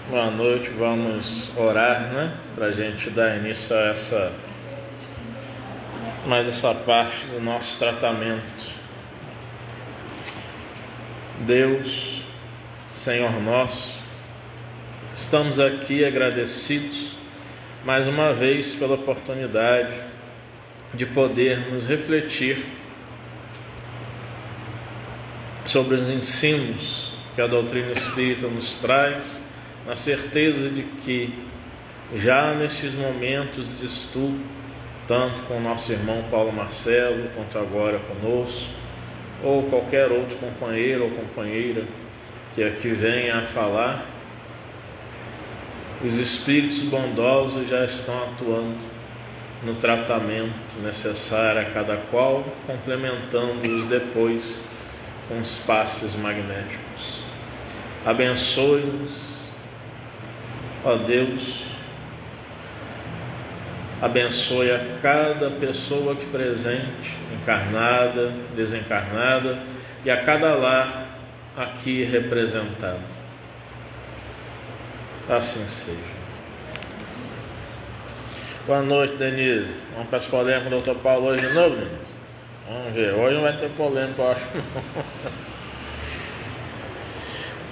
Boa noite, vamos orar, para a gente dar início a essa parte do nosso tratamento. Deus, Senhor nosso, estamos aqui agradecidos mais uma vez pela oportunidade de podermos refletir sobre os ensinos que a doutrina espírita nos traz, na certeza de que já nestes momentos de estudo, tanto com o nosso irmão Paulo Marcelo, quanto agora conosco, ou qualquer outro companheiro ou companheira que aqui venha a falar, os espíritos bondosos já estão atuando no tratamento necessário a cada qual, complementando-os depois com os passes magnéticos. Abençoe-nos, ó Deus, abençoe a cada pessoa aqui presente, encarnada, desencarnada, e a cada lar aqui representado. Assim seja. Boa noite, Denise. Vamos para as polêmicas do Dr. Paulo hoje de novo, Denise? Vamos ver. Hoje não vai ter polêmica, eu acho.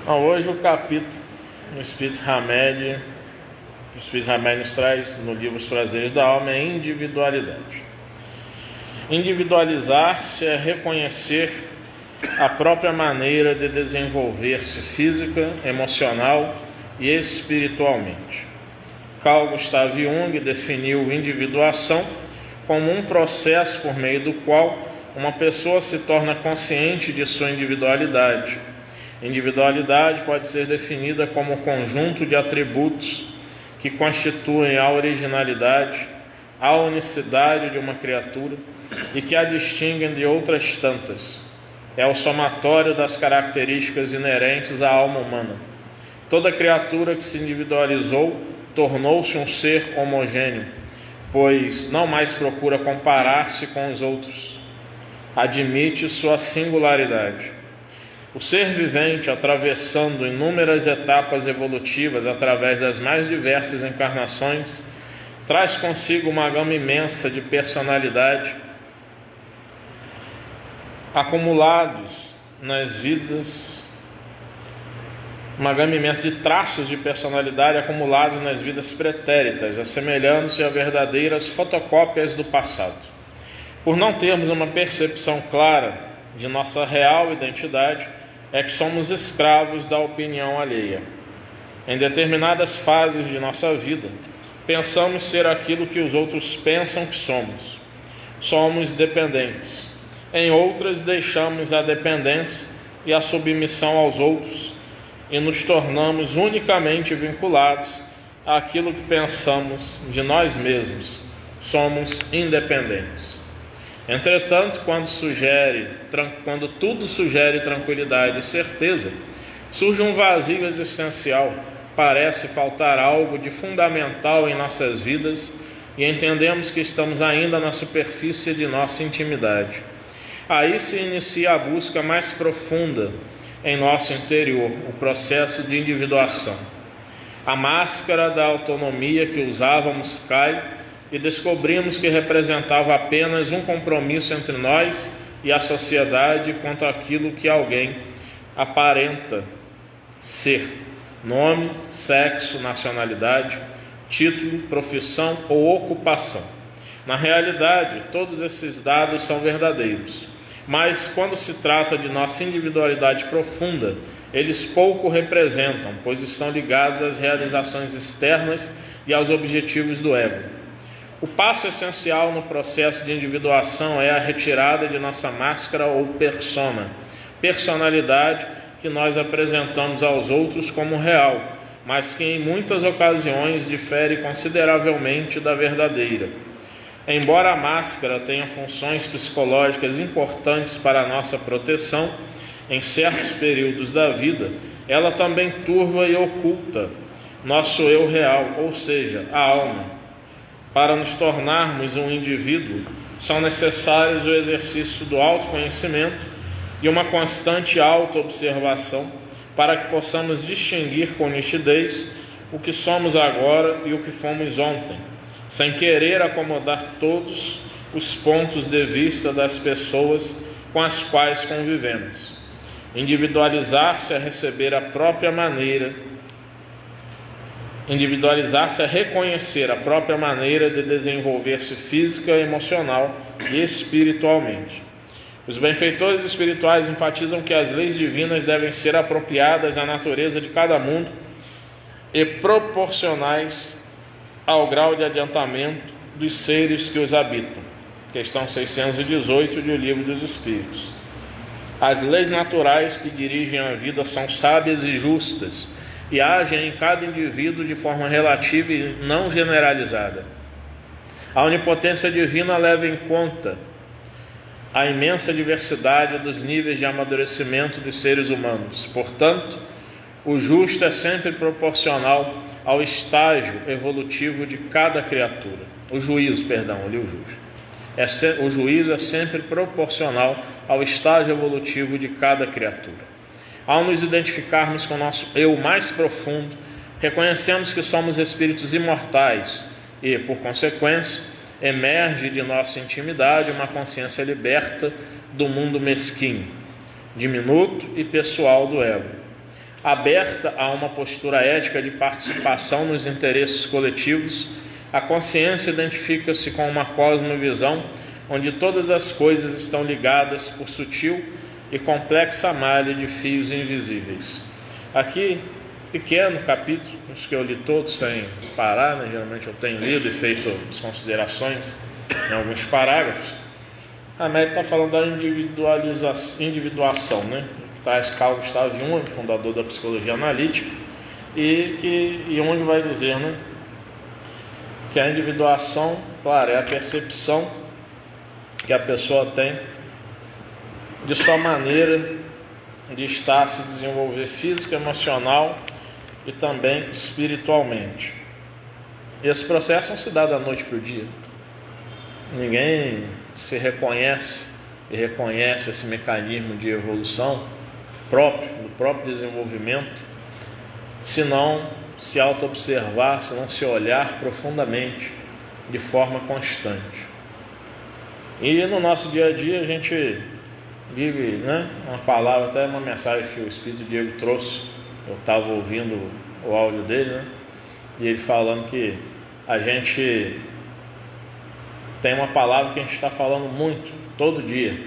Não, hoje o capítulo do Espírito Hamed, o Espírito Hamed nos traz no livro Os Prazeres da Alma, é individualidade. Individualizar-se é reconhecer a própria maneira de desenvolver-se física, emocional e espiritualmente. Carl Gustav Jung definiu individuação como um processo por meio do qual uma pessoa se torna consciente de sua individualidade. Individualidade pode ser definida como o conjunto de atributos que constituem a originalidade, a unicidade de uma criatura e que a distinguem de outras tantas. É o somatório das características inerentes à alma humana. Toda criatura que se individualizou tornou-se um ser homogêneo, pois não mais procura comparar-se com os outros. Admite sua singularidade. O ser vivente, atravessando inúmeras etapas evolutivas através das mais diversas encarnações, traz consigo uma gama imensa de personalidade acumulados nas vidas, uma gama imensa de traços de personalidade acumulados nas vidas pretéritas, assemelhando-se a verdadeiras fotocópias do passado. Por não termos uma percepção clara de nossa real identidade, é que somos escravos da opinião alheia. Em determinadas fases de nossa vida, pensamos ser aquilo que os outros pensam que somos. Somos dependentes. Em outras, deixamos a dependência e a submissão aos outros e nos tornamos unicamente vinculados àquilo que pensamos de nós mesmos. Somos independentes. Entretanto, quando tudo sugere tranquilidade e certeza, surge um vazio existencial, parece faltar algo de fundamental em nossas vidas e entendemos que estamos ainda na superfície de nossa intimidade. Aí se inicia a busca mais profunda em nosso interior, o processo de individuação. A máscara da autonomia que usávamos cai e descobrimos que representava apenas um compromisso entre nós e a sociedade quanto àquilo que alguém aparenta ser: nome, sexo, nacionalidade, título, profissão ou ocupação. Na realidade, todos esses dados são verdadeiros, mas quando se trata de nossa individualidade profunda, eles pouco representam, pois estão ligados às realizações externas e aos objetivos do ego. O passo essencial no processo de individuação é a retirada de nossa máscara ou persona, personalidade que nós apresentamos aos outros como real, mas que em muitas ocasiões difere consideravelmente da verdadeira. Embora a máscara tenha funções psicológicas importantes para a nossa proteção, em certos períodos da vida, ela também turva e oculta nosso eu real, ou seja, a alma. Para nos tornarmos um indivíduo, são necessários o exercício do autoconhecimento e uma constante autoobservação para que possamos distinguir com nitidez o que somos agora e o que fomos ontem, sem querer acomodar todos os pontos de vista das pessoas com as quais convivemos. Individualizar-se a receber a própria maneira, individualizar-se a reconhecer a própria maneira de desenvolver-se física, emocional e espiritualmente. Os benfeitores espirituais enfatizam que as leis divinas devem ser apropriadas à natureza de cada mundo e proporcionais ao grau de adiantamento dos seres que os habitam. Questão 618 do Livro dos Espíritos. As leis naturais que dirigem a vida são sábias e justas e agem em cada indivíduo de forma relativa e não generalizada. A onipotência divina leva em conta a imensa diversidade dos níveis de amadurecimento dos seres humanos. Portanto, o justo é sempre proporcional ao estágio evolutivo de cada criatura. O juízo é sempre proporcional ao estágio evolutivo de cada criatura. Ao nos identificarmos com o nosso eu mais profundo, reconhecemos que somos espíritos imortais e, por consequência, emerge de nossa intimidade uma consciência liberta do mundo mesquinho, diminuto e pessoal do ego. Aberta a uma postura ética de participação nos interesses coletivos, a consciência identifica-se com uma cosmovisão onde todas as coisas estão ligadas por sutil e complexa malha de fios invisíveis. Aqui, pequeno capítulo, os que eu li todos sem parar, né? Geralmente eu tenho lido e feito as considerações em alguns parágrafos. A média está falando da individuação, né? Que traz Carl Gustav Jung, fundador da psicologia analítica, e Jung vai dizer, né, que a individuação, claro, é a percepção que a pessoa tem de sua maneira de estar, se desenvolver física, emocional e também espiritualmente. E esse processo não se dá da noite para o dia. Ninguém se reconhece e reconhece esse mecanismo de evolução próprio, do próprio desenvolvimento, se não se auto-observar, se não se olhar profundamente, de forma constante. E no nosso dia a dia a gente vive, né, uma palavra, até uma mensagem que o Espírito Diego trouxe, eu estava ouvindo o áudio dele, né, e ele falando que a gente tem uma palavra que a gente está falando muito, todo dia.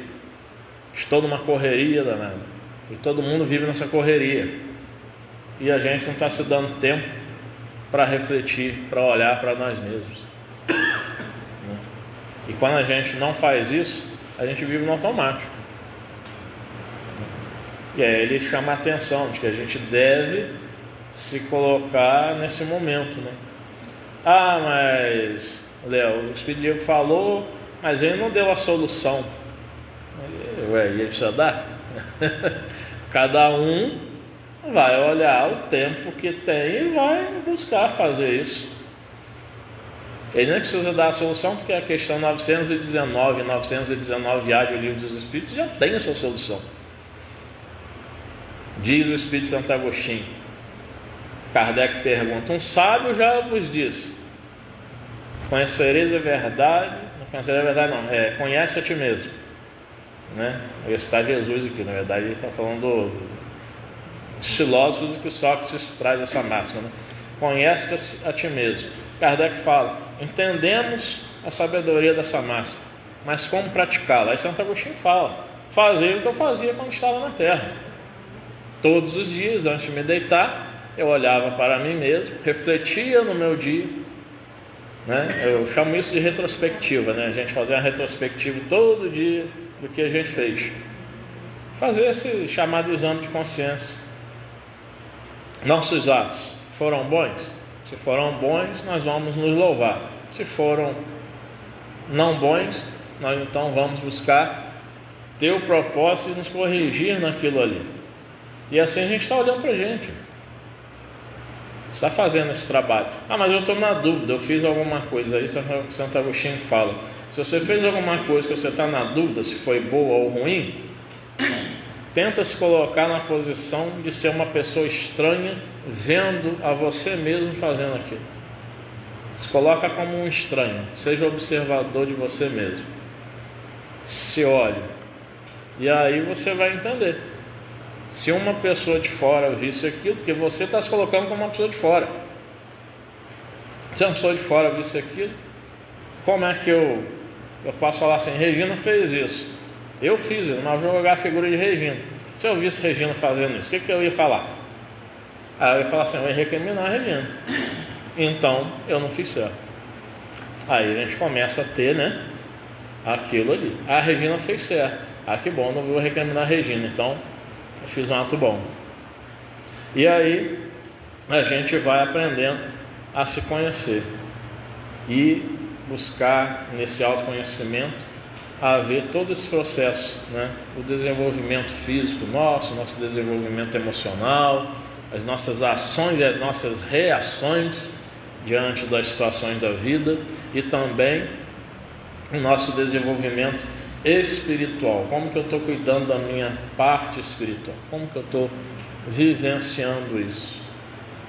Estou numa correria danada, e todo mundo vive nessa correria, e a gente não está se dando tempo para refletir, para olhar para nós mesmos. E quando a gente não faz isso, a gente vive no automático. E aí ele chama a atenção de que a gente deve se colocar nesse momento, né? Ah, mas Léo, o Espírito Diego falou, mas ele não deu a solução. Ele precisa dar? Cada um vai olhar o tempo que tem e vai buscar fazer isso. Ele não precisa dar a solução, porque a questão 919 e 919A do Livro dos Espíritos já tem essa solução. Diz o Espírito Santo Agostinho. Kardec pergunta: um sábio já vos disse: conhecereis a verdade, não conhecereis a verdade não, conhece a ti mesmo, né? Eu ia citar Jesus aqui, na verdade ele está falando dos filósofos, e que Sócrates traz essa máxima, né? Conhece a ti mesmo. Kardec fala: entendemos a sabedoria dessa máxima, mas como praticá-la? Aí Santo Agostinho fala: fazer o que eu fazia quando estava na terra. Todos os dias, antes de me deitar, eu olhava para mim mesmo, refletia no meu dia, né? Eu chamo isso de retrospectiva, né? A gente fazer uma retrospectiva todo dia do que a gente fez. Fazer esse chamado exame de consciência. Nossos atos foram bons? Se foram bons, nós vamos nos louvar. Se foram não bons, nós então vamos buscar ter o propósito de nos corrigir naquilo ali. E assim a gente está olhando para a gente. Está fazendo esse trabalho. Ah, mas eu estou na dúvida, eu fiz alguma coisa. Aí Santo Agostinho fala: se você fez alguma coisa que você está na dúvida se foi boa ou ruim, tenta se colocar na posição de ser uma pessoa estranha, vendo a você mesmo fazendo aquilo. Se coloca como um estranho, seja observador de você mesmo. Se olhe, e aí você vai entender. Se uma pessoa de fora visse aquilo, porque você está se colocando como uma pessoa de fora. Se uma pessoa de fora visse aquilo, como é que eu posso falar assim, Regina fez isso, eu fiz isso, mas vou jogar a figura de Regina. Se eu visse Regina fazendo isso, o que eu ia falar? Aí eu ia falar assim, eu ia recriminar a Regina. Então eu não fiz certo. Aí a gente começa a ter, né, aquilo ali. A Regina fez certo. Que bom, não vou recriminar a Regina, então eu fiz um ato bom. E aí a gente vai aprendendo a se conhecer e buscar nesse autoconhecimento a ver todo esse processo, né? O desenvolvimento físico nosso desenvolvimento emocional, as nossas ações e as nossas reações diante das situações da vida, e também o nosso desenvolvimento espiritual. Como que eu estou cuidando da minha parte espiritual? Como que eu estou vivenciando isso?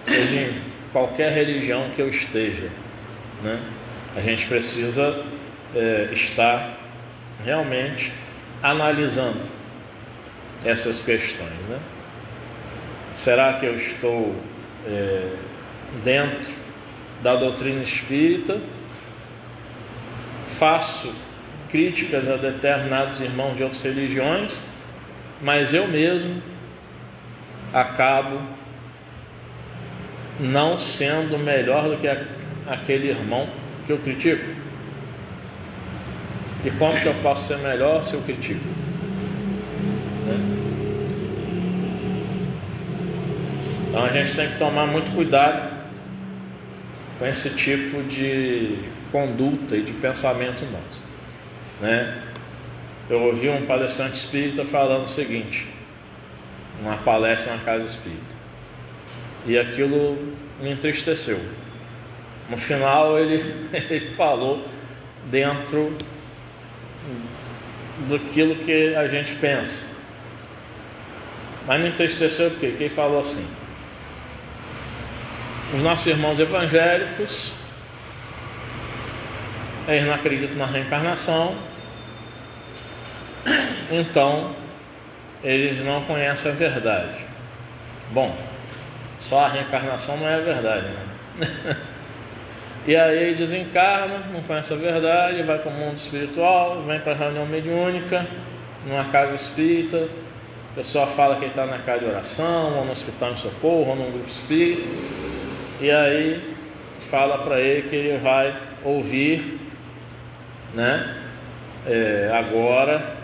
Seja em qualquer religião que eu esteja, né? A gente precisa estar realmente analisando essas questões, né? Será que eu estou dentro da doutrina espírita? Faço críticas a determinados irmãos de outras religiões, mas eu mesmo acabo não sendo melhor do que aquele irmão que eu critico. E como que eu posso ser melhor se eu critico? Então a gente tem que tomar muito cuidado com esse tipo de conduta e de pensamento nosso, né? Eu ouvi um palestrante espírita falando o seguinte, numa palestra na casa espírita, e aquilo me entristeceu. No final ele falou dentro daquilo que a gente pensa, mas me entristeceu porque ele falou assim: os nossos irmãos evangélicos, eles não acreditam na reencarnação, então eles não conhecem a verdade. Bom, só a reencarnação não é a verdade, né? E aí ele desencarna, não conhece a verdade, vai para o mundo espiritual, vem para a reunião mediúnica, numa casa espírita, a pessoa fala que ele está na casa de oração, ou no hospital de socorro, ou num grupo espírita, e aí fala para ele que ele vai ouvir, né, agora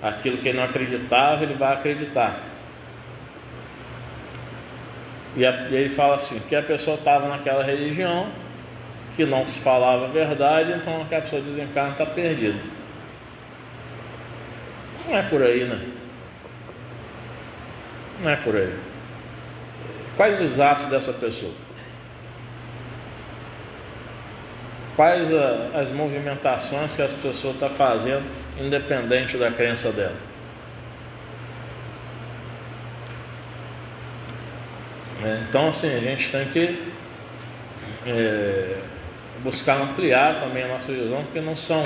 aquilo que ele não acreditava, ele vai acreditar. E ele fala assim, que a pessoa estava naquela religião, que não se falava a verdade, então aquela pessoa desencarna, está perdida. Não é por aí, né? Não é por aí. Quais os atos dessa pessoa? Quais as movimentações que essa pessoa está fazendo, independente da crença dela? Então, assim, a gente tem que buscar ampliar também a nossa visão, porque não são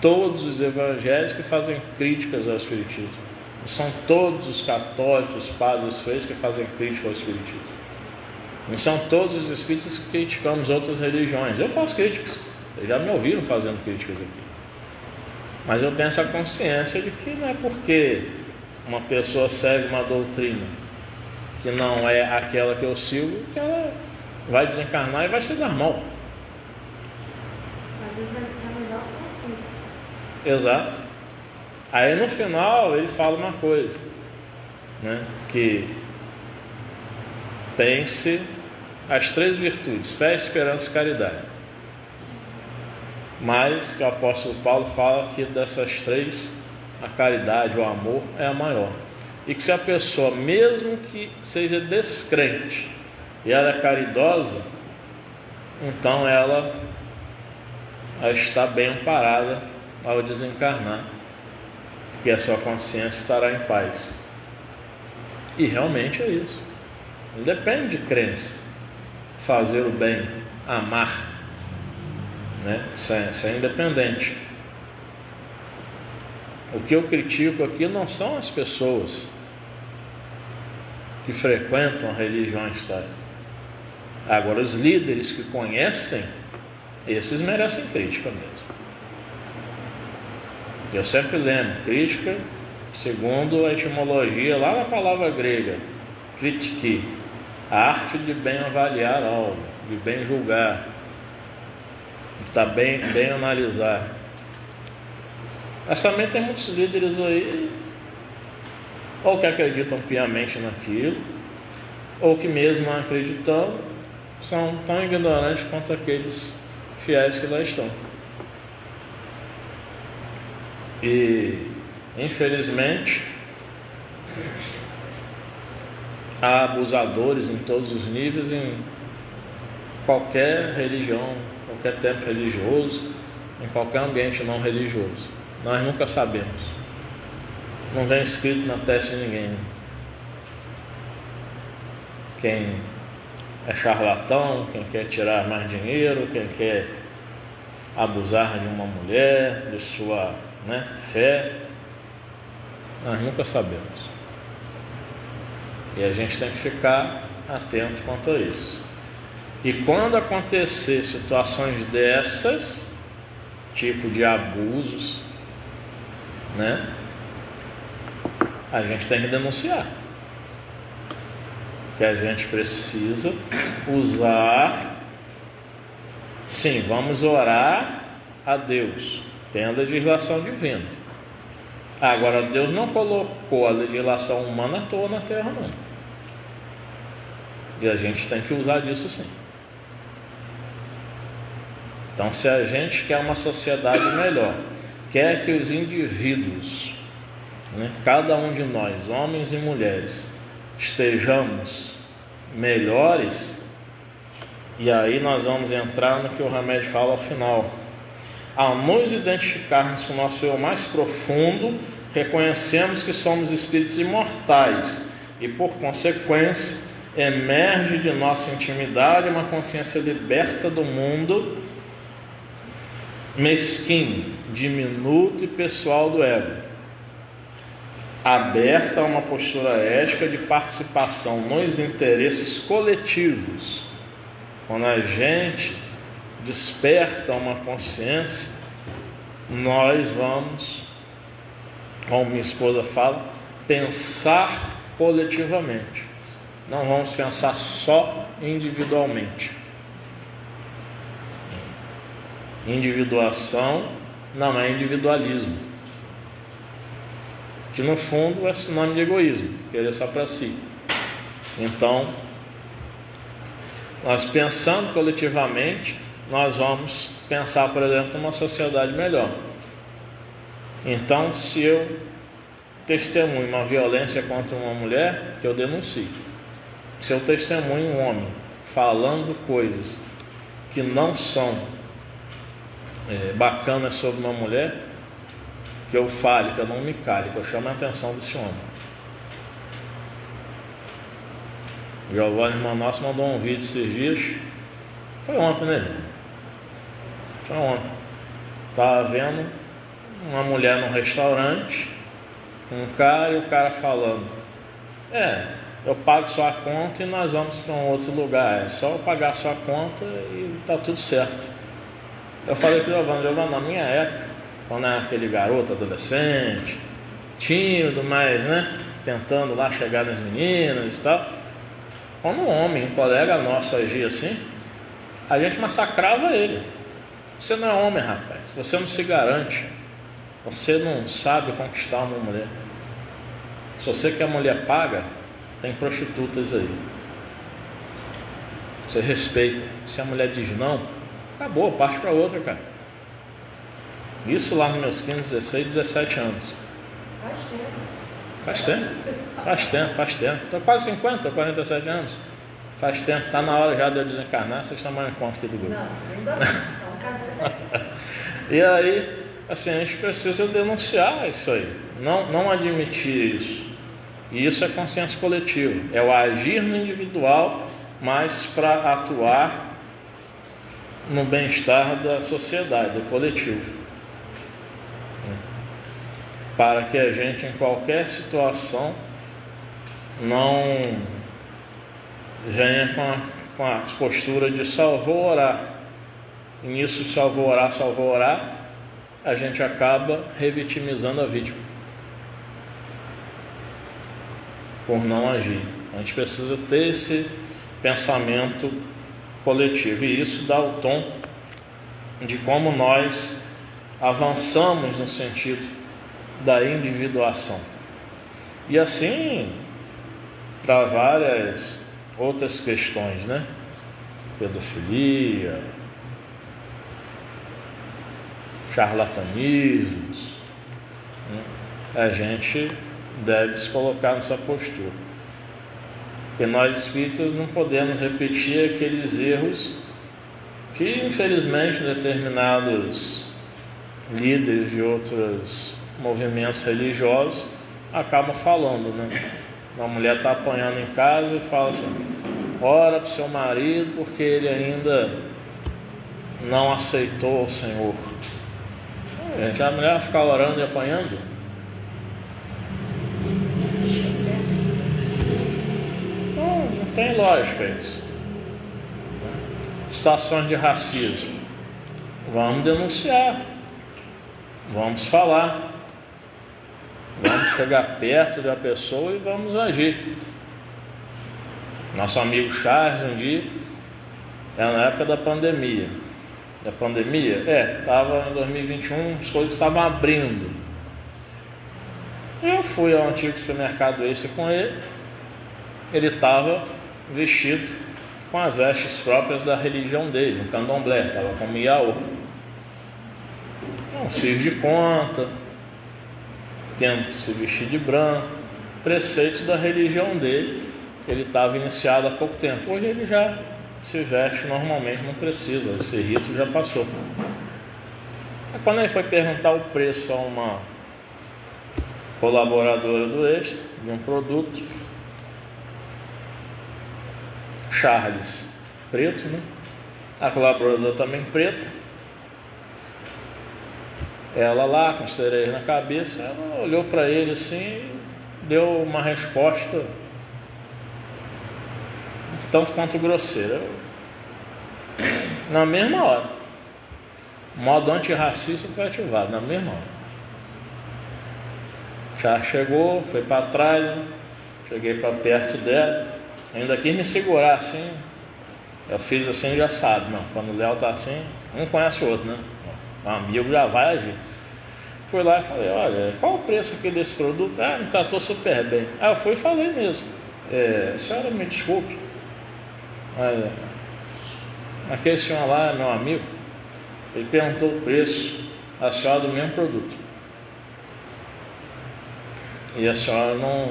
todos os evangélicos que fazem críticas ao espiritismo, não são todos os católicos, padres, freios que fazem crítica ao espiritismo, não são todos os espíritas que criticamos outras religiões. Eu faço críticas, vocês já me ouviram fazendo críticas aqui, mas eu tenho essa consciência de que não é porque uma pessoa segue uma doutrina que não é aquela que eu sigo, que ela vai desencarnar e vai se dar mal. Às vezes vai ser melhor que você. Exato. Aí no final ele fala uma coisa, né? Que tem-se as 3 virtudes: fé, esperança e caridade. Mas que o apóstolo Paulo fala que dessas 3, a caridade, o amor é a maior. E que se a pessoa, mesmo que seja descrente, e ela é caridosa, então ela está bem amparada ao desencarnar, que a sua consciência estará em paz. E realmente é isso. Não depende de crença. Fazer o bem, amar, né? Isso é independente. O que eu critico aqui não são as pessoas que frequentam religiões, tá? Agora, os líderes que conhecem, esses merecem crítica mesmo. Eu sempre lembro, crítica, segundo a etimologia lá na palavra grega, kritiki, a arte de bem avaliar algo, de bem julgar, de bem analisar. Mas também tem muitos líderes aí, ou que acreditam piamente naquilo, ou que mesmo acreditando, são tão ignorantes quanto aqueles fiéis que lá estão. E, infelizmente, há abusadores em todos os níveis, em qualquer religião, qualquer templo religioso, em qualquer ambiente não religioso. Nós nunca sabemos. Não vem escrito na testa de ninguém. Quem é charlatão, quem quer tirar mais dinheiro, quem quer abusar de uma mulher, de sua fé, nós nunca sabemos. E a gente tem que ficar atento quanto a isso. E quando acontecer situações dessas, tipo de abusos, a gente tem que denunciar. Que a gente precisa usar, sim, vamos orar a Deus, tem a legislação divina. Agora, Deus não colocou a legislação humana à toa na terra, não. E a gente tem que usar disso, sim. Então, se a gente quer uma sociedade melhor, quer que os indivíduos, cada um de nós, homens e mulheres, estejamos melhores, e aí nós vamos entrar no que o Hamed fala ao final. Ao nos identificarmos com o nosso eu mais profundo, reconhecemos que somos espíritos imortais e, por consequência, emerge de nossa intimidade uma consciência liberta do mundo mesquinho, diminuto e pessoal do ego, aberta a uma postura ética de participação nos interesses coletivos. Quando a gente desperta uma consciência, nós vamos, como minha esposa fala, pensar coletivamente. Não vamos pensar só individualmente. Individuação não é individualismo, que no fundo é sinônimo de egoísmo, querer só para si. Então, nós pensando coletivamente, nós vamos pensar, por exemplo, numa sociedade melhor. Então, se eu testemunho uma violência contra uma mulher, que eu denuncie. Se eu testemunho um homem falando coisas que não são bacanas sobre uma mulher, que eu fale, que eu não me cale, que eu chame a atenção desse homem. O Giovanni, irmão nosso, mandou um vídeo esses dias. Foi ontem, né? Foi ontem. Estava vendo uma mulher num restaurante, um cara, e o cara falando: eu pago sua conta e nós vamos para um outro lugar. É só eu pagar sua conta e tá tudo certo. Eu falei para o Giovanni, na minha época, quando era aquele garoto, adolescente, tímido, mas, tentando lá chegar nas meninas e tal, quando um homem, um colega nosso agia assim, a gente massacrava ele. Você não é homem, rapaz, você não se garante, você não sabe conquistar uma mulher. Se você quer mulher paga, tem prostitutas aí. Você respeita. Se a mulher diz não, acabou, parte para outra, cara. Isso lá nos meus 15, 16, 17 anos. Faz tempo. Estou quase 50, 47 anos. Faz tempo, está na hora já de eu desencarnar. Vocês estão mais em conta aqui do grupo. Não, ainda não. E aí, assim, a gente precisa denunciar isso aí. não admitir isso. E isso é consciência coletiva, é o agir no individual, mas para atuar no bem-estar da sociedade, do coletivo. Para que a gente, em qualquer situação, não venha com a postura de só vou orar. E nisso, só vou orar, a gente acaba revitimizando a vítima por não agir. A gente precisa ter esse pensamento coletivo, e isso dá o tom de como nós avançamos no sentido da individuação. E assim, para várias outras questões, né? Pedofilia, charlatanismos, né? A gente deve se colocar nessa postura. E nós espíritas não podemos repetir aqueles erros que, infelizmente, determinados líderes de outros movimentos religiosos acabam falando, né? Uma mulher está apanhando em casa e fala assim: ora para o seu marido porque ele ainda não aceitou o Senhor. Gente, a mulher vai ficar orando e apanhando? Não tem lógica isso. Situações de racismo, vamos denunciar, vamos falar, vamos chegar perto da pessoa e vamos agir. Nosso amigo Charles, um dia, era na época da pandemia. Estava em 2021, as coisas estavam abrindo. Eu fui ao antigo supermercado Extra com ele. Ele estava vestido com as vestes próprias da religião dele, um candomblé, estava com miaô, uns fios de conta, tendo que se vestir de branco, preceitos da religião dele. Ele estava iniciado há pouco tempo. Hoje ele já se veste normalmente, não precisa, esse rito já passou. Quando ele foi perguntar o preço a uma colaboradora do Extra, de um produto, Charles, preto, né? A colaboradora também preta, ela lá com cereja na cabeça, ela olhou para ele assim e deu uma resposta tanto quanto grosseira. Na mesma hora, o modo antirracista foi ativado, na mesma hora. Já chegou, foi para trás, cheguei para perto dela, ainda quis me segurar assim. Eu fiz assim, já sabe, não, quando o Léo está assim, um conhece o outro, né? O amigo já vai agir. Fui lá e falei: olha, qual o preço aqui desse produto? Ah, me tratou super bem. Aí eu fui e falei mesmo: senhora, me desculpe, mas aquele senhor lá é meu amigo, ele perguntou o preço a senhora do mesmo produto, e a senhora não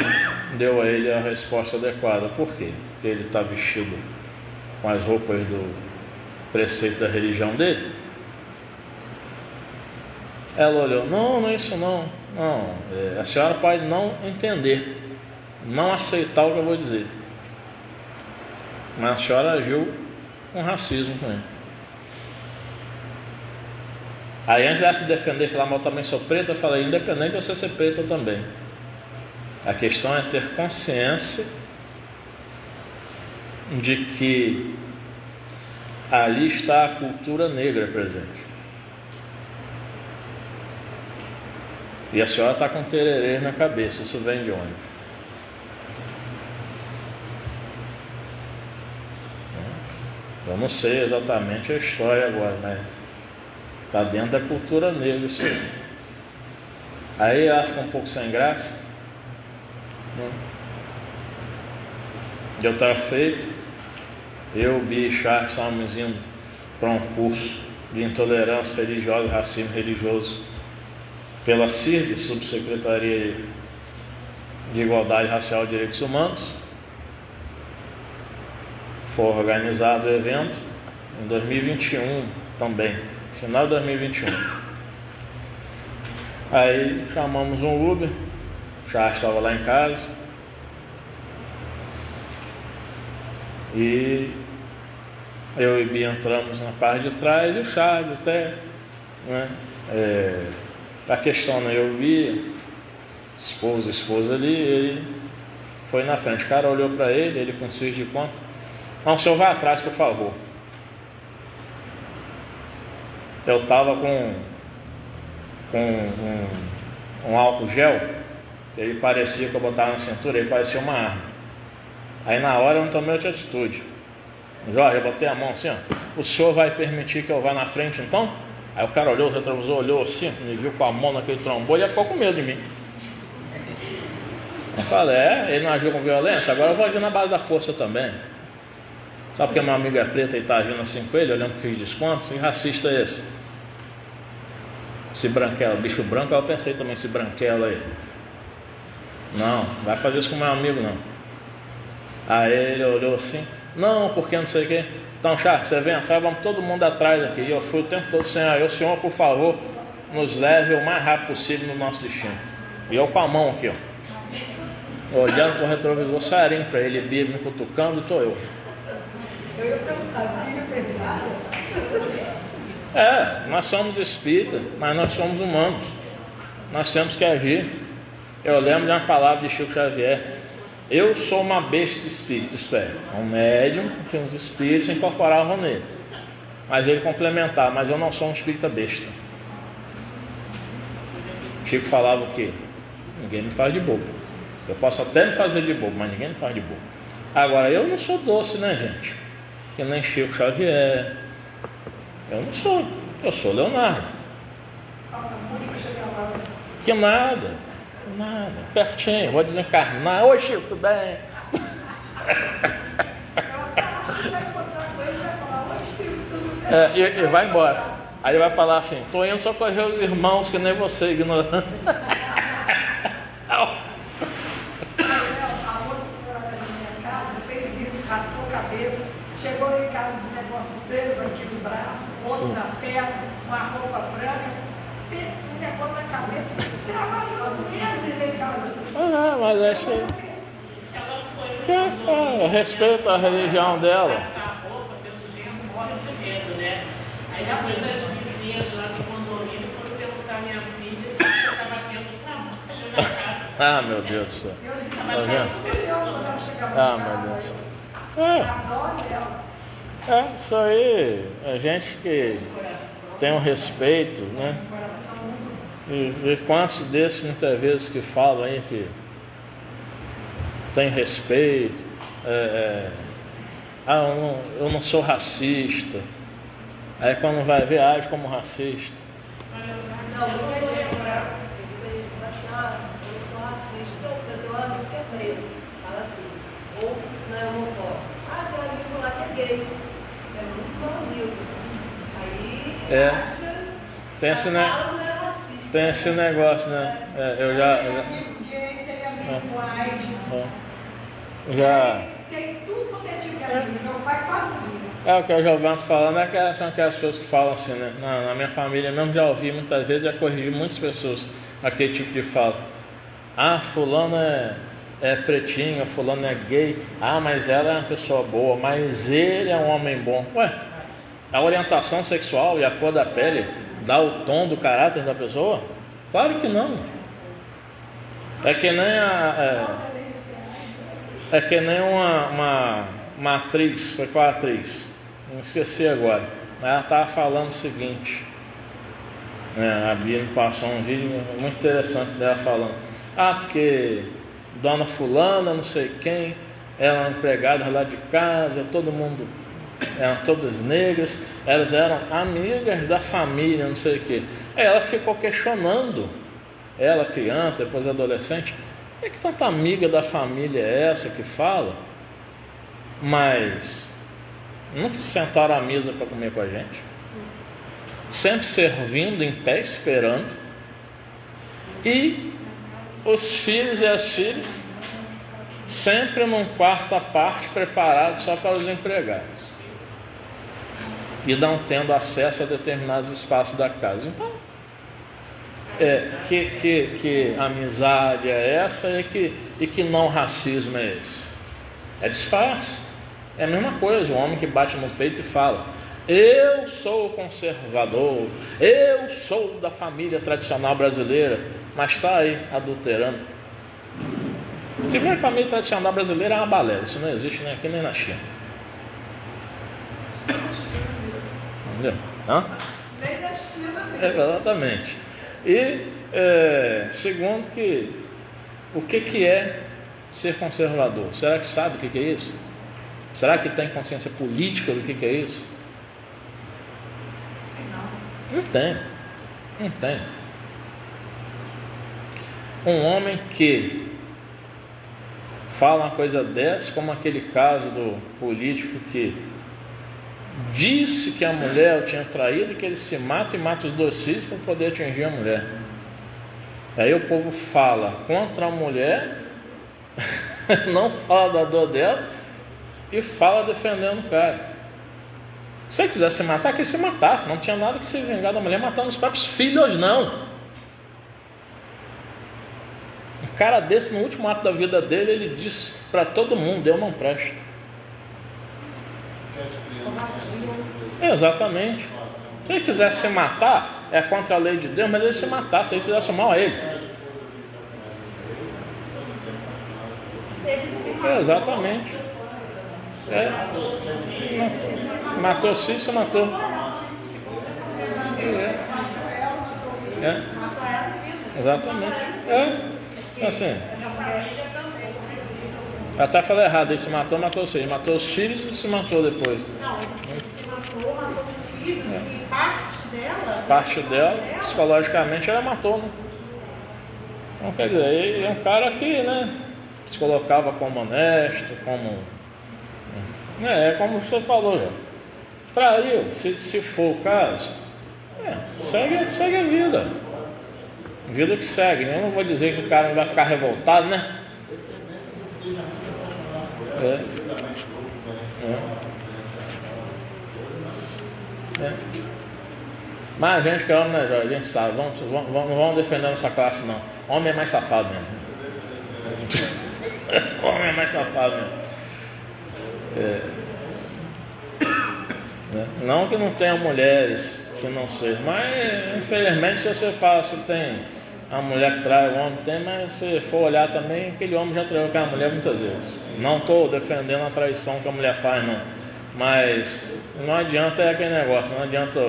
deu a ele a resposta adequada. Por quê? Porque ele está vestido com as roupas do preceito da religião dele? Ela olhou: não é isso não. A senhora pode não entender, não aceitar o que eu vou dizer, mas a senhora agiu com racismo com ele. Aí, antes de ela se defender e falar: mas eu também sou preta, eu falei: independente de você ser preta também, a questão é ter consciência de que ali está a cultura negra presente. E a senhora está com tererê na cabeça. Isso vem de onde? Eu não sei exatamente a história agora, mas está dentro da cultura negra isso aí. Aí ela ficou um pouco sem graça. Eu estava feito. Eu, Bia e Charles estávamos indo para um curso de intolerância religiosa e racismo religioso pela CIRB, Subsecretaria de Igualdade Racial e Direitos Humanos. Foi organizado o evento em 2021 também, final de 2021. Aí chamamos um Uber, o Charles estava lá em casa. E eu e Bia entramos na parte de trás e o Charles até, né? A questão, né? Eu vi esposa ali, ele foi na frente. O cara olhou para ele com suíço de conta. Não, o senhor vai atrás, por favor. Eu estava com um álcool gel, ele parecia que eu botava na cintura, ele parecia uma arma. Aí na hora eu não tomei outra atitude. Jorge, eu botei a mão assim, ó. O senhor vai permitir que eu vá na frente então? Aí o cara olhou, o retrovisor olhou assim, me viu com a mão naquele trombone e ele ficou com medo de mim. Eu falei, ele não agiu com violência, agora eu vou agir na base da força também. Só porque meu amigo é preto e está agindo assim com ele, olhando que fiz descontos, que racista é esse? Esse branquelo, bicho branco, eu pensei também, esse branquelo aí. Não vai fazer isso com meu amigo não. Aí ele olhou assim, não, porque não sei o quê. Então, Charles, você vem atrás, vamos todo mundo atrás aqui. E eu fui o tempo todo assim, o senhor, por favor, nos leve o mais rápido possível no nosso destino. E eu com a mão aqui, ó, olhando para o retrovisor, sairinho para ele, Bia me cutucando, estou eu. Eu ia perguntar, Bia perguntar. Nós somos espíritas, mas nós somos humanos. Nós temos que agir. Eu lembro de uma palavra de Chico Xavier. Eu sou uma besta espírita, isto é, um médium que os espíritos incorporavam nele. Mas ele complementava, mas eu não sou um espírita besta. Chico falava o quê? Ninguém me faz de bobo. Eu posso até me fazer de bobo, mas ninguém me faz de bobo. Agora, eu não sou doce, né, gente? Que nem Chico Xavier. Eu não sou. Eu sou Leonardo. Que nada. Nada, pertinho, vou desencarnar. Oi, Chico, tudo bem? E vai embora. Aí ele vai falar assim: estou indo socorrer os irmãos que nem você, ignorante. A moça que mora na minha casa fez isso, raspou a cabeça, chegou em casa com um negócio de peso aqui do braço, outro na perna, uma roupa branca, um negócio na cabeça, trabalhou meses em casa assim. Mas é isso aí. Eu respeito a religião dela. Passar a roupa pelo genro, morre de medo, né? Aí depois as vizinhas lá do condomínio foram perguntar à minha filha se eu estava tendo trabalho na casa. Meu Deus do céu. Meu Deus. Adoro ela. Isso aí, a gente que tem um respeito, né? E quantos desses muitas vezes que falam aí que tem respeito, eu não sou racista. Aí quando vai ver, age como racista. Não, não é decorar. Ele fala assim, eu sou racista, eu tenho um amigo que é preto. Fala assim, ou não é homofóbico. Tem um amigo lá que é gay. É muito bom amigo. Aí acha. Tem esse, Não é racista. Tem esse negócio, né? Eu já. Tem amigo gay, tem amigo com AIDS. Tem tudo quanto é tipo de amigo. Meu pai quase liga. O que eu já ouvi falando são aquelas pessoas que falam assim, né? Na minha família mesmo já ouvi muitas vezes, já corrigi muitas pessoas aquele tipo de fala. Fulano é pretinho, fulano é gay. Mas ela é uma pessoa boa, mas ele é um homem bom. A orientação sexual e a cor da pele dá o tom do caráter da pessoa? Claro que não. É que nem uma atriz, foi qual atriz? Não esqueci agora. Ela estava falando o seguinte, a Bia me passou um vídeo muito interessante dela falando, porque dona fulana, não sei quem, era empregada lá de casa, todo mundo, eram todas negras, elas eram amigas da família, não sei o quê. Aí ela ficou questionando, ela criança, depois adolescente, que tanta amiga da família é essa que fala, mas nunca se sentaram à mesa para comer com a gente, sempre servindo em pé, esperando, e os filhos e as filhas sempre num quarto à parte preparado só para os empregados e não tendo acesso a determinados espaços da casa. Então que amizade é essa e que não racismo é esse? É disfarce. É a mesma coisa, o homem que bate no peito e fala: eu sou conservador, eu sou da família tradicional brasileira, mas está aí adulterando. Primeiro, a família tradicional brasileira é uma balela, isso não existe nem aqui nem na China. Entendeu? Hã? Nem da China mesmo. Exatamente. E segundo, o que é ser conservador? Será que sabe o que é isso? Será que tem consciência política do que é isso? Não tem. Não tem. Um homem que fala uma coisa dessa, como aquele caso do político que disse que a mulher o tinha traído e que ele se mata e mata os 2 filhos para poder atingir a mulher. Aí o povo fala contra a mulher, não fala da dor dela e fala defendendo o cara. Se ele quiser se matar, que ele se matasse. Não tinha nada que se vingar da mulher matando os próprios filhos, não. Um cara desse, no último ato da vida dele, ele disse para todo mundo: eu não presto. Exatamente. Se ele quiser se matar, é contra a lei de Deus, mas ele se matar, se ele fizesse mal a ele. Exatamente. Matou os filhos, se matou. Exatamente. Assim. Até falei errado, ele se matou os filhos. Matou os filhos e se matou depois. Não, ele se matou os filhos e parte dela, psicologicamente, ela matou, né? Então, quer dizer, ele é um cara que, né, se colocava como honesto, como... como você falou já. Traiu, se for o caso, segue a vida. Vida que segue. Eu não vou dizer que o cara não vai ficar revoltado, né? Mas a gente que é homem, né, Jorge? A gente sabe, não vamos defender nossa classe, não. Homem é mais safado mesmo. Homem é mais safado mesmo. Não que não tenha mulheres que não sejam, mas infelizmente, se você fala se tem a mulher que trai, o homem tem, mas se for olhar também, aquele homem já traiu aquela mulher muitas vezes. Não estou defendendo a traição que a mulher faz, não. Mas não adianta aquele negócio, não adianta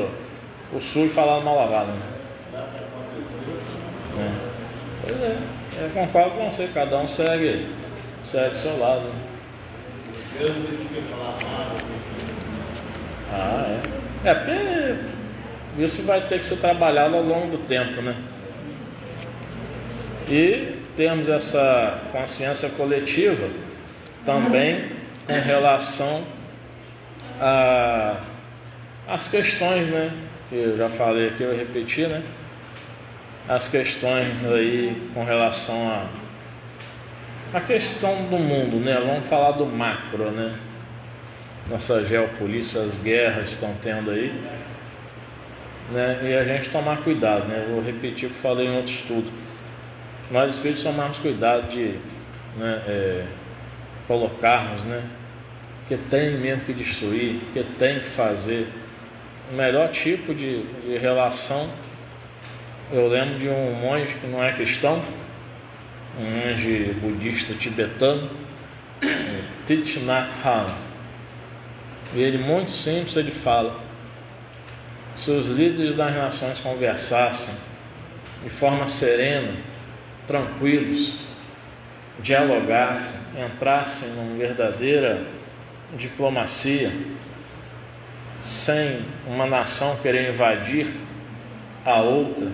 o sujo falar mal lavado, né? Pois é, eu concordo com você, cada um segue do seu lado. Né? Porque isso vai ter que ser trabalhado ao longo do tempo, né? E temos essa consciência coletiva também em relação às questões, né? Que eu já falei aqui, eu repeti, né? As questões aí com relação à questão do mundo, né? Vamos falar do macro, né? Nossa geopolítica, as guerras estão tendo aí, né? E a gente tomar cuidado, né? Eu vou repetir o que falei em outro estudo. Nós espíritos tomarmos cuidado de, né, colocarmos, né? Que tem mesmo que destruir, que tem que fazer o melhor tipo de relação. Eu lembro de um monge que não é cristão, um monge budista tibetano, Thich Nhat Hanh. E ele, muito simples, ele fala: se os líderes das nações conversassem de forma serena, tranquilos, dialogassem, entrassem numa verdadeira diplomacia, sem uma nação querer invadir a outra,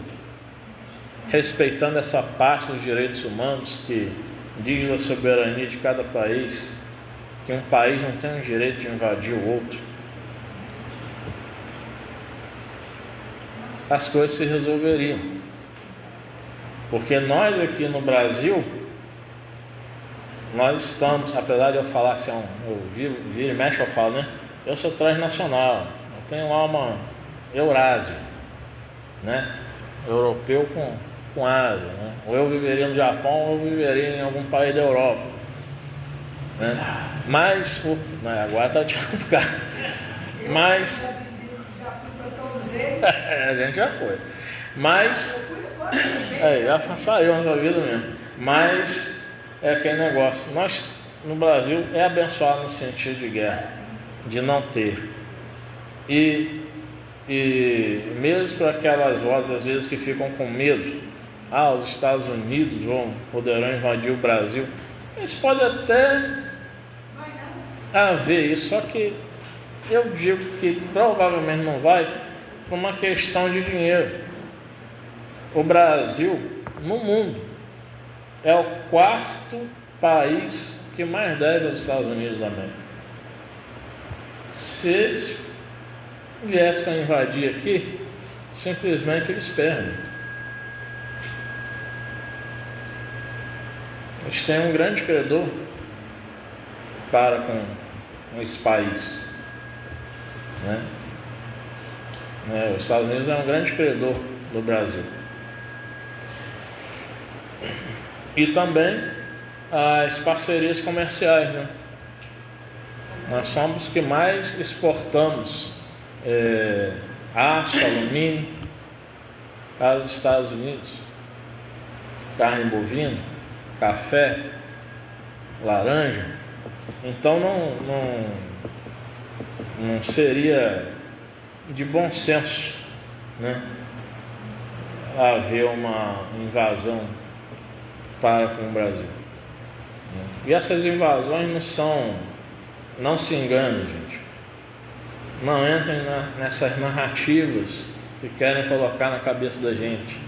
respeitando essa parte dos direitos humanos que diz a soberania de cada país, que um país não tem o direito de invadir o outro, as coisas se resolveriam. Porque nós aqui no Brasil, nós estamos, apesar de eu falar que eu viro e mexe, eu falo, né? Eu sou transnacional, eu tenho alma Eurásia, né? europeu com Ásia, né? Ou eu viveria no Japão ou eu viveria em algum país da Europa, né? Mas, agora está complicado, mas Já fui para todos eles. a gente já foi, mas Eu fui agora também. já saiu nossa vida mesmo, mas é aquele negócio, nós no Brasil é abençoado no sentido de guerra, de não ter, e mesmo para aquelas vozes às vezes que ficam com medo, os Estados Unidos poderão invadir o Brasil, eles podem até haver isso, só que eu digo que provavelmente não vai, por uma questão de dinheiro. O Brasil no mundo é o 4º país que mais deve aos Estados Unidos da América. Se eles viessem para invadir aqui, simplesmente eles perdem. Eles têm um grande credor para com esse país, né? Os Estados Unidos é um grande credor do Brasil. E também as parcerias comerciais, né? Nós somos os que mais exportamos aço, alumínio para os Estados Unidos, carne bovina, café, laranja. Então não seria de bom senso, né, haver uma invasão para com o Brasil. E essas invasões não se enganem, gente. Não entrem nessas narrativas que querem colocar na cabeça da gente.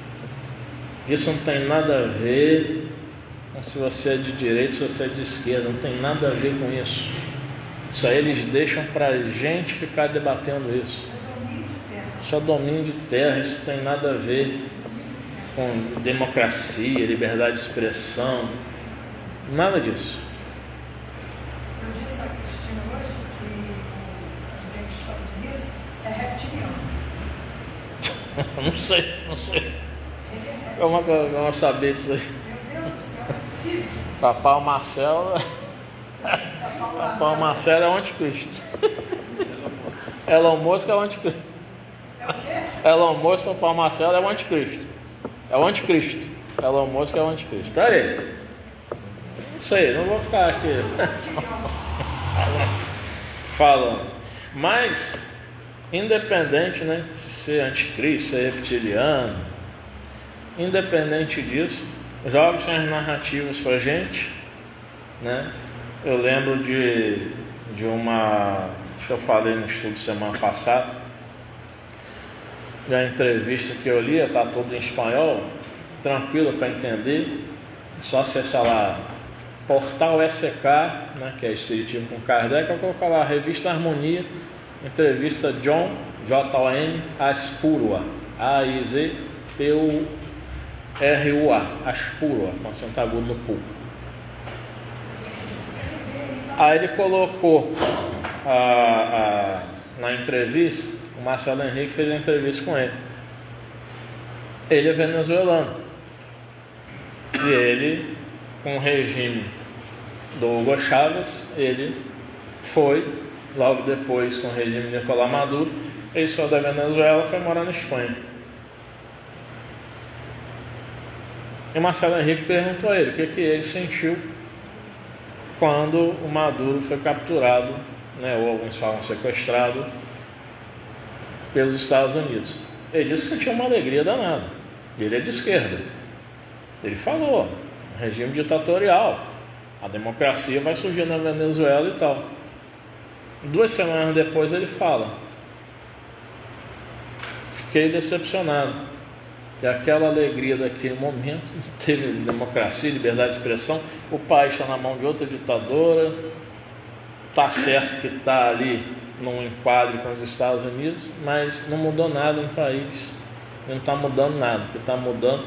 Isso não tem nada a ver com se você é de direita, se você é de esquerda, não tem nada a ver com isso. Isso aí eles deixam para a gente ficar debatendo isso. Isso é domínio de terra, isso não tem nada a ver com democracia, liberdade de expressão, nada disso. Eu disse a Cristina hoje que o presidente dos Estados Unidos é reptiliano. Não sei. Ele é reptiliano. Como é que eu vou saber disso aí? Meu Deus do céu, é possível? Papai Marcelo é o anticristo. Elon Musk é o anticristo. É o quê? Elon Musk, Papai Marcelo é o anticristo. É o anticristo. Elon Musk é o anticristo. Para ele. Não sei, não vou ficar aqui falando. Mas, independente, né, se ser anticristo, ser reptiliano, independente disso, joga as narrativas pra gente, né? Eu lembro de uma, acho que eu falei no estudo semana passada, da entrevista que eu li, está tudo em espanhol, tranquilo para entender, só acessar lá, Portal SK, né, que é Espiritismo com Kardec, eu vou colocar lá, Revista Harmonia, entrevista John, J-O-N, Aspurua, A-I-Z-P-U-R-U-A, Aspurua, com acento agudo no pu. Aí ele colocou na entrevista, o Marcelo Henrique fez a entrevista com ele. Ele é venezuelano. E ele, com o regime do Hugo Chávez, ele foi, logo depois com o regime de Nicolás Maduro, ele saiu da Venezuela e foi morar na Espanha. E o Marcelo Henrique perguntou a ele o que ele sentiu quando o Maduro foi capturado, né, ou alguns falam sequestrado, pelos Estados Unidos. Ele disse que sentiu uma alegria danada. Ele é de esquerda. Ele falou, regime ditatorial, a democracia vai surgir na Venezuela e tal. 2 semanas depois ele fala, fiquei decepcionado, que aquela alegria daquele momento não teve democracia, liberdade de expressão, o país está na mão de outra ditadora, está certo que está ali num enquadre com os Estados Unidos, mas não mudou nada no país, não está mudando nada, o que está mudando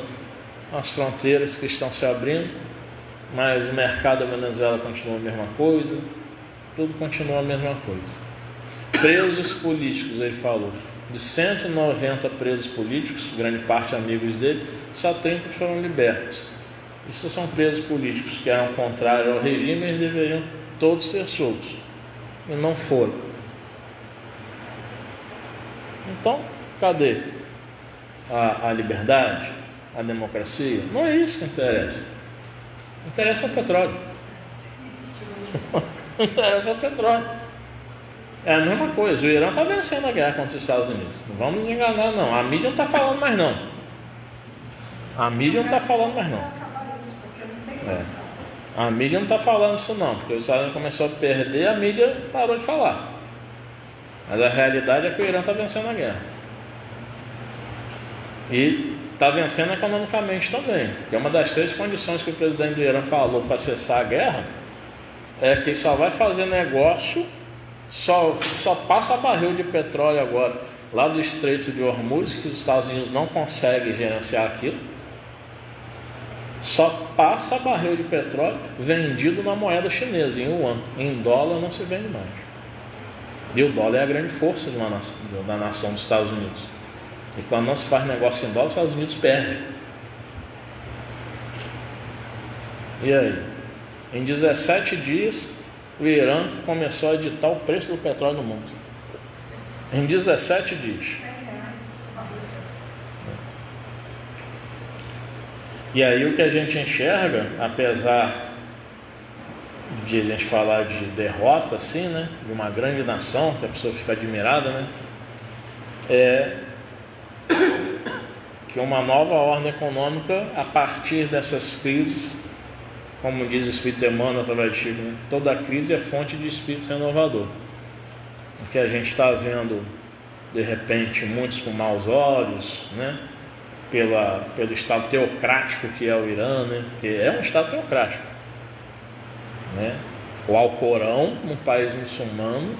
as fronteiras que estão se abrindo, mas o mercado da Venezuela continua a mesma coisa, tudo continua a mesma coisa. Presos políticos, ele falou, De 190 presos políticos, grande parte amigos dele, só 30 foram libertos. Isso são presos políticos que eram contrários ao regime, eles deveriam todos ser soltos. E não foram. Então, cadê a liberdade, a democracia? Não é isso que interessa. Interessa o petróleo. Interessa o petróleo. É a mesma coisa. O Irã está vencendo a guerra contra os Estados Unidos. Não vamos nos enganar, não. A mídia não está falando mais, não. A mídia não está falando mais, não. A mídia não está falando isso, não. Porque os Estados Unidos começou a perder, a mídia parou de falar. Mas a realidade é que o Irã está vencendo a guerra. E está vencendo economicamente também. Porque uma das 3 condições que o presidente do Irã falou para cessar a guerra é que só vai fazer negócio, só passa barril de petróleo agora lá do Estreito de Hormuz, que os Estados Unidos não conseguem gerenciar aquilo. Só passa barril de petróleo vendido na moeda chinesa, em yuan. Em dólar não se vende mais. E o dólar é a grande força da nação dos Estados Unidos. E quando não se faz negócio em dólar, os Estados Unidos perdem. E aí? Em 17 dias, o Irã começou a ditar o preço do petróleo no mundo. Em 17 dias. E aí o que a gente enxerga, apesar de a gente falar de derrota, assim, né, de uma grande nação, que a pessoa fica admirada, né, é que uma nova ordem econômica, a partir dessas crises, como diz o Espírito Emmanuel através de Chico, né, toda crise é fonte de espírito renovador. O que a gente está vendo, de repente, muitos com maus olhos, né, pelo Estado teocrático que é o Irã, né, que é um Estado teocrático, né? O Alcorão, no país muçulmano,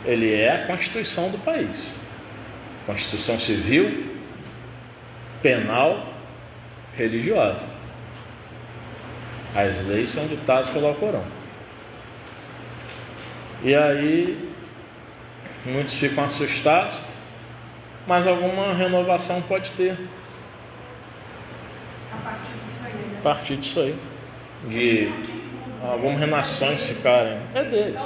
ele é a constituição do país. Constituição civil, penal, religiosa. As leis são ditadas pelo Alcorão. E aí, muitos ficam assustados, mas alguma renovação pode ter. A partir disso aí. De algumas nações ficarem. É deles.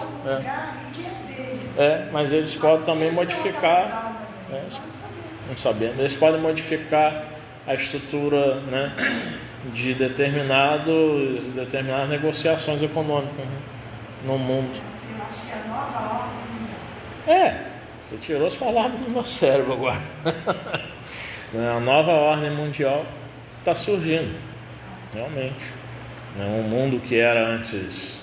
Mas eles podem também modificar. Não sabendo. Eles podem modificar a estrutura, né, de determinadas negociações econômicas, né, no mundo. Eu acho que é a nova ordem mundial. Você tirou as palavras do meu cérebro agora. A nova ordem mundial está surgindo, realmente. Um mundo que era antes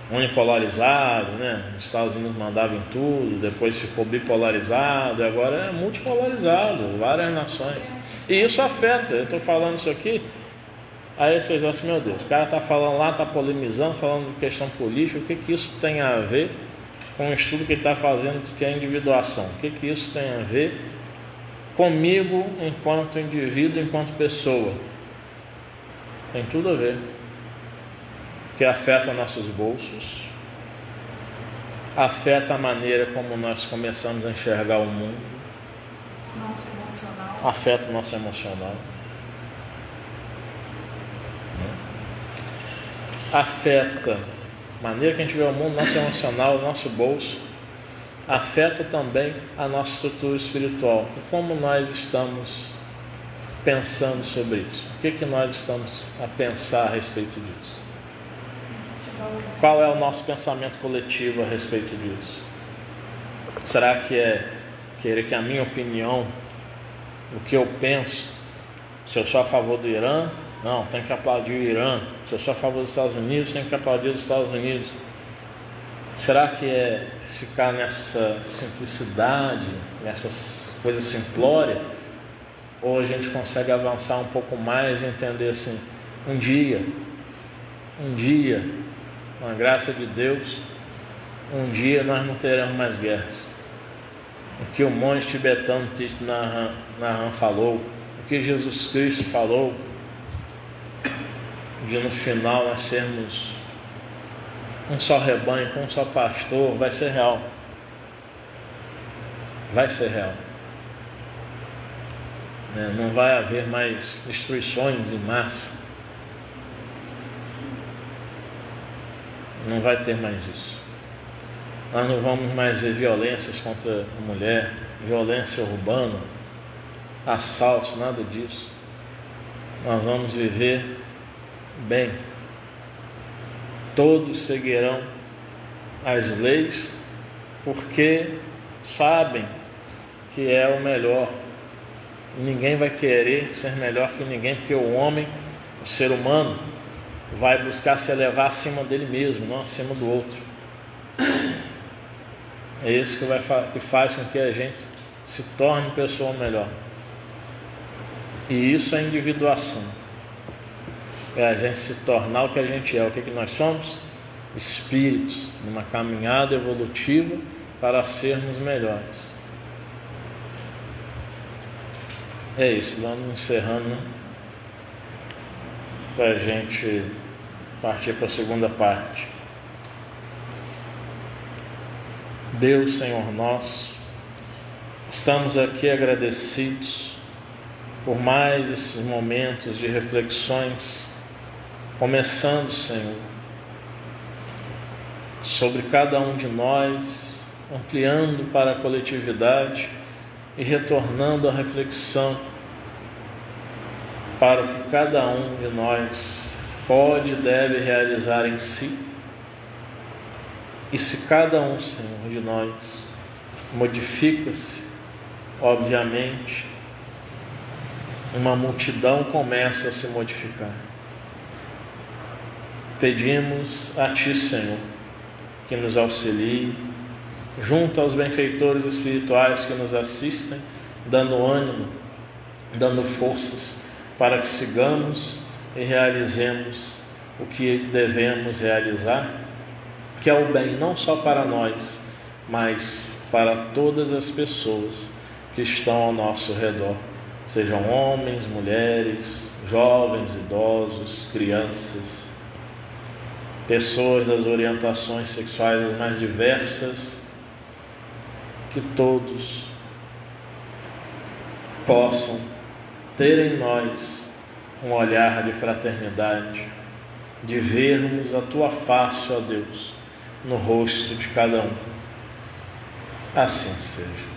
unipolarizado, né? Os Estados Unidos mandavam em tudo, depois ficou bipolarizado, agora é multipolarizado, várias nações. E isso afeta, eu estou falando isso aqui, aí vocês acham, meu Deus, o cara está falando lá, está polemizando, falando de questão política, o que isso tem a ver com o estudo que ele está fazendo, que é a individuação? O que isso tem a ver comigo enquanto indivíduo, enquanto pessoa? Tem tudo a ver. Que afeta nossos bolsos, afeta a maneira como nós começamos a enxergar o mundo, Nosso emocional. afeta o nosso emocional, afeta a maneira que a gente vê o mundo, nosso emocional, o nosso bolso, afeta também a nossa estrutura espiritual. E como nós estamos pensando sobre isso? O que nós estamos a pensar a respeito disso? Qual é o nosso pensamento coletivo a respeito disso? Será que é querer que a minha opinião, o que eu penso, se eu sou a favor do Irã, não, tem que aplaudir o Irã. Se eu sou a favor dos Estados Unidos, tem que aplaudir os Estados Unidos. Será que é ficar nessa simplicidade, nessas coisas simplórias? Ou a gente consegue avançar um pouco mais e entender assim, um dia, com a graça de Deus, um dia nós não teremos mais guerras. O que o monge tibetano Thich Nhat Hanh falou, o que Jesus Cristo falou, de no final nós sermos um só rebanho, com um só pastor, vai ser real. vai ser real. Não vai haver mais destruições em massa. Não vai ter mais isso. Nós não vamos mais ver violências contra a mulher, violência urbana, assaltos, nada disso. Nós vamos viver bem. Todos seguirão as leis porque sabem que é o melhor. Ninguém vai querer ser melhor que ninguém, porque o homem, o ser humano, vai buscar se elevar acima dele mesmo, não acima do outro. É isso que faz com que a gente se torne pessoa melhor. E isso é individuação. É a gente se tornar o que a gente é. O que nós somos? Espíritos, numa caminhada evolutiva para sermos melhores. É isso, vamos encerrando para a gente partir para a segunda parte. Deus, Senhor nosso, estamos aqui agradecidos por mais esses momentos de reflexões, começando, Senhor, sobre cada um de nós, ampliando para a coletividade e retornando à reflexão para o que cada um de nós pode e deve realizar em si. E se cada um, Senhor, de nós modifica-se, obviamente, uma multidão começa a se modificar. Pedimos a Ti, Senhor, que nos auxilie, junto aos benfeitores espirituais que nos assistem, dando ânimo, dando forças para que sigamos e realizemos o que devemos realizar, que é o bem não só para nós, mas para todas as pessoas que estão ao nosso redor, sejam homens, mulheres, jovens, idosos, crianças, pessoas das orientações sexuais as mais diversas, que todos possam ter em nós um olhar de fraternidade, de vermos a Tua face, ó Deus, no rosto de cada um. Assim seja.